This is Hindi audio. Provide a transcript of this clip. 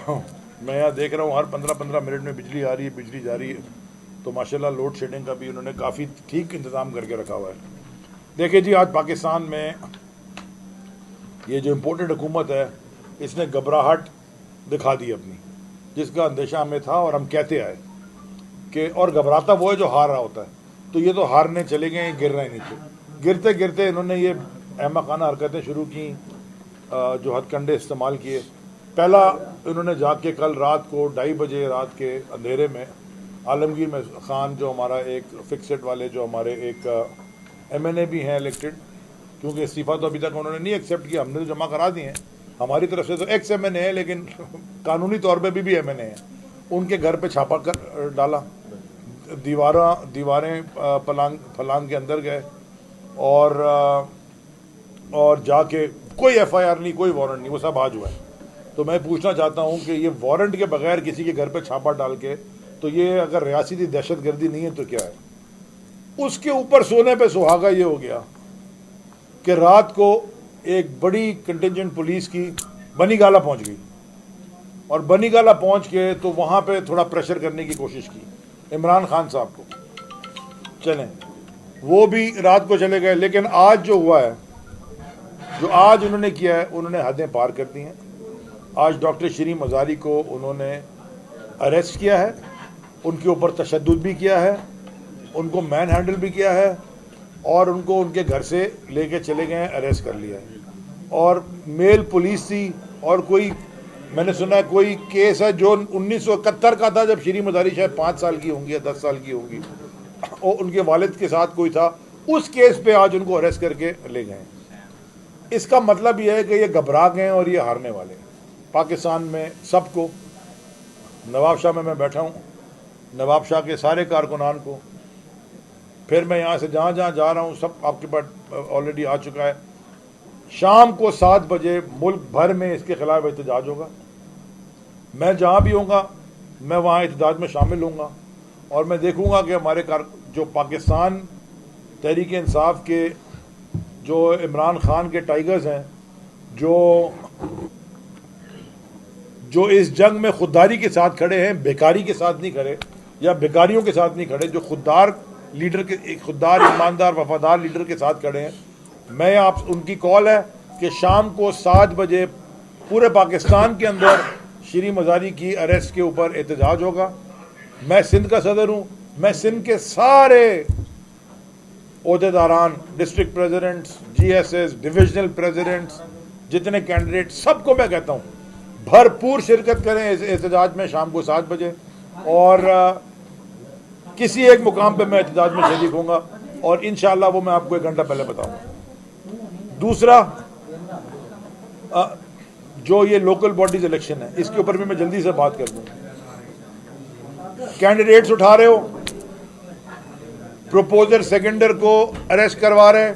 मैं यहाँ देख रहा हूँ हर 15-15 मिनट में बिजली आ रही है, बिजली जा रही है। तो माशाल्लाह लोड शेडिंग का भी उन्होंने काफ़ी ठीक इंतज़ाम करके रखा हुआ है। देखिए जी, आज पाकिस्तान में ये जो इम्पोर्टेड हुकूमत है, इसने घबराहट दिखा दी अपनी, जिसका अंदेशा हमें था और हम कहते आए कि, और घबराता वो है जो हार रहा होता है। तो ये तो हारने चले गए, गिर रहे नीचे। गिरते गिरते इन्होंने ये अहमकाना हरकतें शुरू की, जो हथकंडे इस्तेमाल किए। पहला इन्होंने जाके कल रात को 2:30 बजे रात के अंधेरे में आलमगीर में ख़ान, जो हमारा एक फिक्सेड वाले, जो हमारे एक MNA भी हैं इलेक्टेड, क्योंकि इस्तीफ़ा तो अभी तक उन्होंने नहीं एक्सेप्ट किया, हमने तो जमा करा दिए हैं। हमारी तरफ से तो एक्स MNA है, लेकिन कानूनी तौर पे भी MNA है। उनके घर पे छापा कर डाला, दीवारें फलांग के अंदर गए और जाके कोई FIR नहीं, कोई वारंट नहीं, वो सब आज हुआ है। तो मैं पूछना चाहता हूँ कि ये वारंट के बगैर किसी के घर पे छापा डाल के, तो ये अगर रियासती दहशतगर्दी नहीं है तो क्या है? उसके ऊपर सोने पे सुहागा ये हो गया कि रात को एक बड़ी कंटिजेंट पुलिस की बनीगाला पहुंच गई, और बनीगाला पहुंच के तो वहाँ पे थोड़ा प्रेशर करने की कोशिश की इमरान खान साहब को। चलें, वो भी रात को चले गए। लेकिन आज जो हुआ है, जो आज उन्होंने किया है, उन्होंने हदें पार कर दी हैं। आज डॉक्टर शरीफ मज़ारी को उन्होंने अरेस्ट किया है, उनके ऊपर तशद्दुद भी किया है, उनको मैन हैंडल भी किया है, और उनको उनके घर से लेके चले गए हैं, अरेस्ट कर लिया है। और मेल पुलिस थी, और कोई मैंने सुना है कोई केस है जो 1971 का था, जब शरीफ मज़ारी शायद 5 साल की होंगी या 10 साल की होंगी, और उनके वालिद के साथ कोई था, उस केस पे आज उनको अरेस्ट करके ले गए। इसका मतलब यह है कि ये घबरा गए और ये हारने वाले हैं। पाकिस्तान में सबको, नवाब शाह में मैं बैठा हूँ, नवाब शाह के सारे कारकुनान को, फिर मैं यहाँ से जहाँ जहाँ जा रहा हूँ सब आपके पास ऑलरेडी आ चुका है। शाम को 7 बजे मुल्क भर में इसके खिलाफ एहतजाज होगा। मैं जहाँ भी होऊंगा, मैं वहाँ एहतजाज में शामिल होऊंगा, और मैं देखूँगा कि हमारे जो पाकिस्तान तहरीक इंसाफ के जो इमरान खान के टाइगर्स हैं, जो इस जंग में खुददारी के साथ खड़े हैं, बेकारी के साथ नहीं खड़े या बेकारियों के साथ नहीं खड़े, जो खुददार लीडर के, खुददार ईमानदार वफादार लीडर के साथ खड़े हैं। मैं आप उनकी कॉल है कि शाम को 7 बजे पूरे पाकिस्तान के अंदर शरीफ मज़ारी की अरेस्ट के ऊपर एहतजाज होगा। मैं सिंध का सदर हूँ, मैं सिंध के सारे ओहदेदारान, district presidents, GSS, divisional presidents, जितने कैंडिडेट, सबको मैं कहता हूँ भरपूर शिरकत करें इस एहतजाज में शाम को 7 बजे। और किसी एक मुकाम पे मैं एहतजाज में शरीक होऊंगा, और इंशाअल्लाह वो मैं आपको 1 घंटा पहले बताऊंगा। दूसरा, जो ये लोकल बॉडीज इलेक्शन है, इसके ऊपर भी मैं जल्दी से बात कर दूँ। कैंडिडेट्स उठा रहे हो, प्रोपोजर सेकेंडर को अरेस्ट करवा रहे हैं,